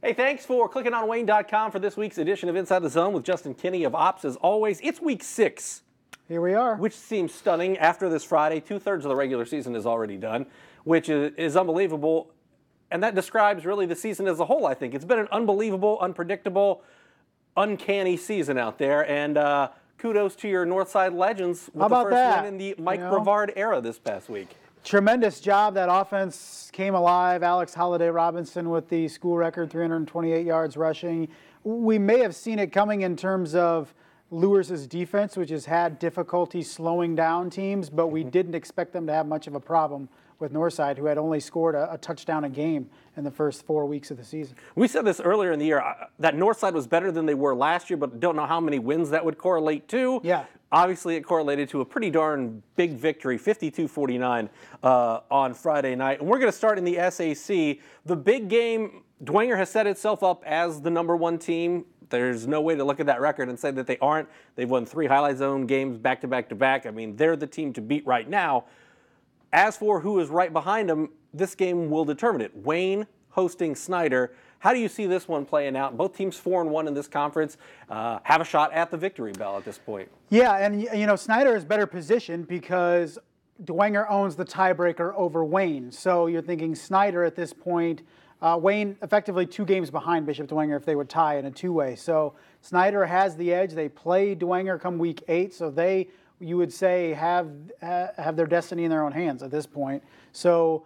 Hey, thanks for clicking on Wayne.com for this week's edition of Inside the Zone with Justin Kinney of Ops. As always, it's week 6. Here we are. Which seems stunning. After this Friday, 2/3 of the regular season is already done, which is unbelievable. And that describes really the season as a whole, I think. It's been an unbelievable, unpredictable, uncanny season out there. And kudos to your Northside Legends with the first win in the Mike Brevard era this past week. Tremendous job. That offense came alive. Alex Holiday-Robinson with the school record, 328 yards rushing. We may have seen it coming in terms of Lewis' defense, which has had difficulty slowing down teams, but we didn't expect them to have much of a problem with Northside, who had only scored a touchdown a game in the first 4 weeks of the season. We said this earlier in the year, that Northside was better than they were last year, but don't know how many wins that would correlate to. Yeah. Obviously, it correlated to a pretty darn big victory, 52-49 on Friday night. And we're going to start in the SAC. The big game, Dwenger has set itself up as the #1 team. There's no way to look at that record and say that they aren't. They've won 3 highlight zone games back to back to back. I mean, they're the team to beat right now. As for who is right behind them, this game will determine it. Wayne hosting Snyder. How do you see this one playing out? Both teams 4-1 in this conference have a shot at the victory bell at this point. Yeah, and you know, Snyder is better positioned because Dwenger owns the tiebreaker over Wayne. So you're thinking Snyder at this point. Wayne effectively 2 games behind Bishop Dwenger if they would tie in a 2-way. So Snyder has the edge. They play Dwenger come week 8, so they, you would say, have their destiny in their own hands at this point. So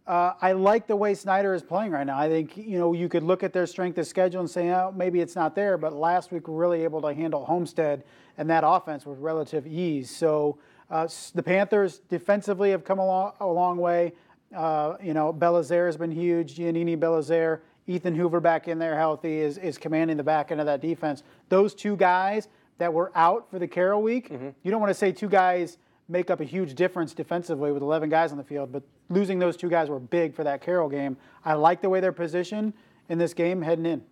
I like the way Snyder is playing right now. I think, you know, you could look at their strength of schedule and say, oh, maybe it's not there, but last week we're really able to handle Homestead and that offense with relative ease. So the Panthers defensively have come a long way. You know, Belizaire has been huge. Giannini, Belizaire, Ethan Hoover back in there healthy is commanding the back end of that defense. Those 2 guys that were out for the Carroll week, you don't want to say 2 guys make up a huge difference defensively with 11 guys on the field, but losing those 2 guys were big for that Carroll game. I like the way they're positioned in this game heading in.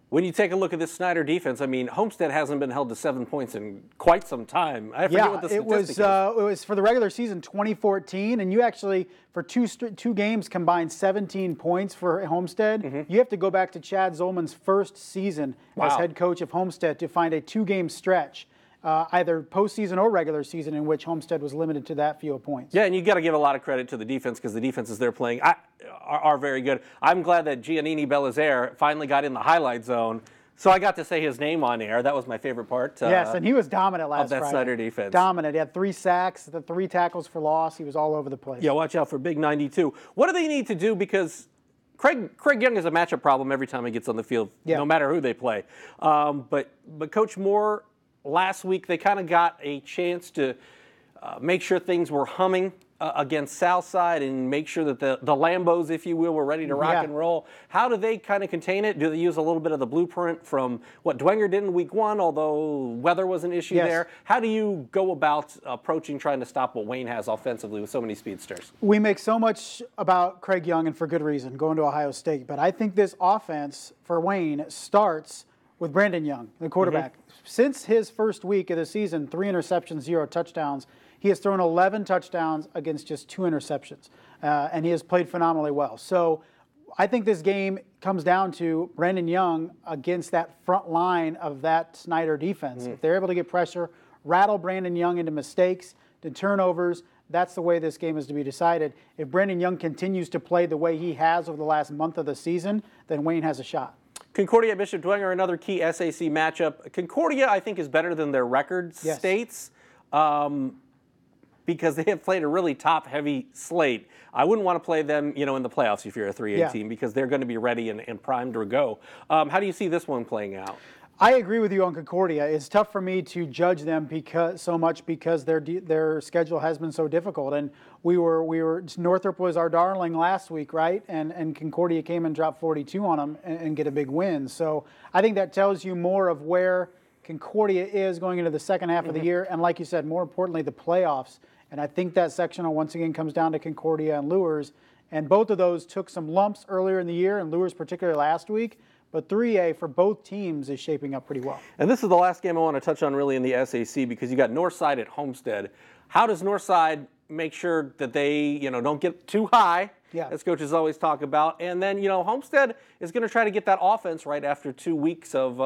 When you take a look at this Snyder defense, I mean, Homestead hasn't been held to 7 points in quite some time. I forget what the statistic is. It was for the regular season 2014, and you actually, for two games, combined 17 points for Homestead. You have to go back to Chad Zolman's first season as head coach of Homestead to find a 2-game stretch, either postseason or regular season, in which Homestead was limited to that few points. Yeah, and you got to give a lot of credit to the defense because the defenses they're playing are very good. I'm glad that Giannini Belizaire finally got in the highlight zone, so I got to say his name on air. That was my favorite part. Yes, and he was dominant last Friday. Of that Snyder defense. Dominant. He had 3 sacks, the 3 tackles for loss. He was all over the place. Yeah, watch out for Big 92. What do they need to do? Because Craig Young is a matchup problem every time he gets on the field, no matter who they play. But Coach Moore, last week they kind of got a chance to make sure things were humming against Southside and make sure that the Lambos, if you will, were ready to rock and roll. How do they kind of contain it? Do they use a little bit of the blueprint from what Dwenger did in week 1, although weather was an issue there? How do you go about approaching trying to stop what Wayne has offensively with so many speedsters? We make so much about Craig Young, and for good reason, going to Ohio State. But I think this offense for Wayne starts with Brandon Young, the quarterback. Since his first week of the season, 3 interceptions, 0 touchdowns. He has thrown 11 touchdowns against just 2 interceptions, and he has played phenomenally well. So I think this game comes down to Brandon Young against that front line of that Snyder defense. If they're able to get pressure, rattle Brandon Young into mistakes, to turnovers, that's the way this game is to be decided. If Brandon Young continues to play the way he has over the last month of the season, then Wayne has a shot. Concordia Bishop Dwenger, another key SAC matchup. Concordia, I think, is better than their record states. Because they have played a really top-heavy slate. I wouldn't want to play them, you know, in the playoffs if you're a 3A team because they're going to be ready and primed to go. How do you see this one playing out? I agree with you on Concordia. It's tough for me to judge them because their schedule has been so difficult. And Northrop was our darling last week, right? And Concordia came and dropped 42 on them and get a big win. So I think that tells you more of where Concordia is going into the second half of the year, and like you said, more importantly, the playoffs. And I think that sectional once again comes down to Concordia and Lures. And both of those took some lumps earlier in the year, and Lures particularly last week. But 3A for both teams is shaping up pretty well. And this is the last game I want to touch on really in the SAC because you got Northside at Homestead. How does Northside make sure that they, don't get too high as coaches always talk about. And then, Homestead is going to try to get that offense right after 2 weeks of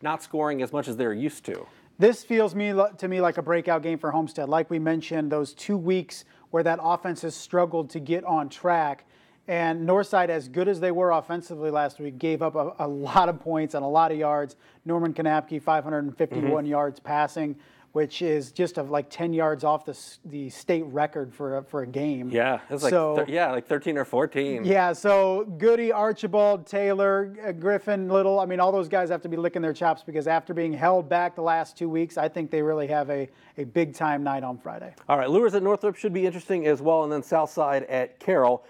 not scoring as much as they're used to. This feels to me like a breakout game for Homestead. Like we mentioned, those 2 weeks where that offense has struggled to get on track. And Northside, as good as they were offensively last week, gave up a lot of points and a lot of yards. Norman Kanapke, 551 yards passing, which is just like 10 yards off the state record for a game. Yeah, it's like 13 or 14. Yeah, so Goody, Archibald, Taylor, Griffin, Little, I mean, all those guys have to be licking their chops because after being held back the last 2 weeks, I think they really have a big-time night on Friday. All right, Lures at Northrop should be interesting as well, and then Southside at Carroll.